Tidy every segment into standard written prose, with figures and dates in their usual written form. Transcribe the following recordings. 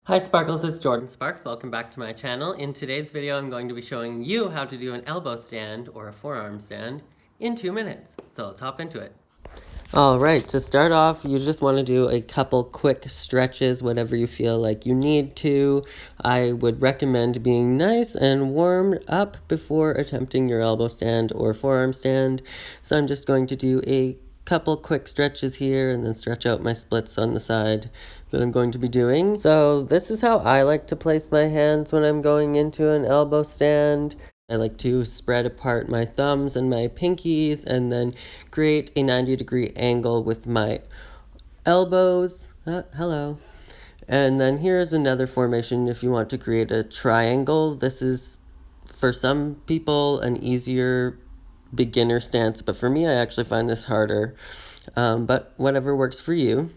Hi Sparkles, it's Jordan Sparks. Welcome back to my channel. In today's video, I'm going to be showing you how to do an elbow stand or a forearm stand in 2 minutes. So let's hop into it. Alright, to start off, you just want to do a couple quick stretches, whatever you feel like you need to. I would recommend being nice and warmed up before attempting your elbow stand or forearm stand. So I'm just going to do a couple quick stretches here and then stretch out my splits on the side that I'm going to be doing. So this is how I like to place my hands when I'm going into an elbow stand. I like to spread apart my thumbs and my pinkies and then create a 90-degree angle with my elbows. Hello. And then here's another formation if you want to create a triangle. This is, for some people, an easier beginner stance, but for me, I actually find this harder. But whatever works for you.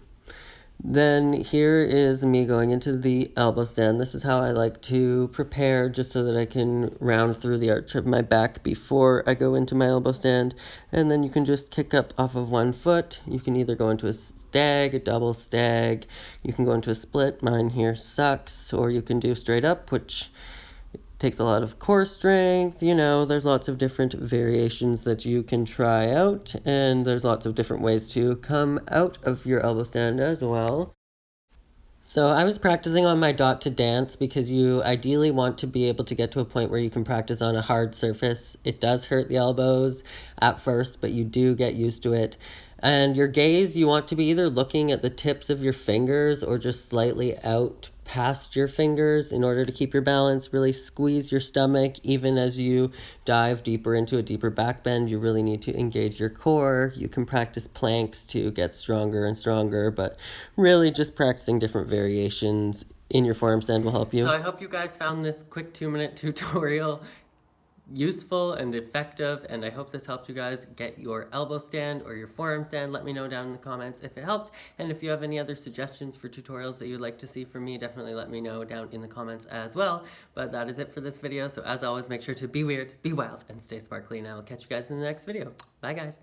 Then here is me going into the elbow stand. This is how I like to prepare just so that I can round through the arch of my back before I go into my elbow stand. And then you can just kick up off of one foot. You can either go into a stag, a double stag. You can go into a split. Mine here sucks. Or you can do straight up, which takes a lot of core strength. You know, there's lots of different variations that you can try out, and there's lots of different ways to come out of your elbow stand as well. So I was practicing on my dot to dance because you ideally want to be able to get to a point where you can practice on a hard surface. It does hurt the elbows at first, but you do get used to it. And your gaze, you want to be either looking at the tips of your fingers or just slightly out past your fingers in order to keep your balance. Really squeeze your stomach. Even as you dive deeper into a deeper back bend, you really need to engage your core. You can practice planks to get stronger and stronger, but really just practicing different variations in your forearm stand will help you. So I hope you guys found this quick 2-minute tutorial useful and effective, and I hope this helped you guys get your elbow stand or your forearm stand. Let me know down in the comments if it helped, and if you have any other suggestions for tutorials that you'd like to see from me, definitely let me know down in the comments as well. But that is it for this video, so as always, make sure to be weird, be wild, and stay sparkly, and I will catch you guys in the next video. Bye guys.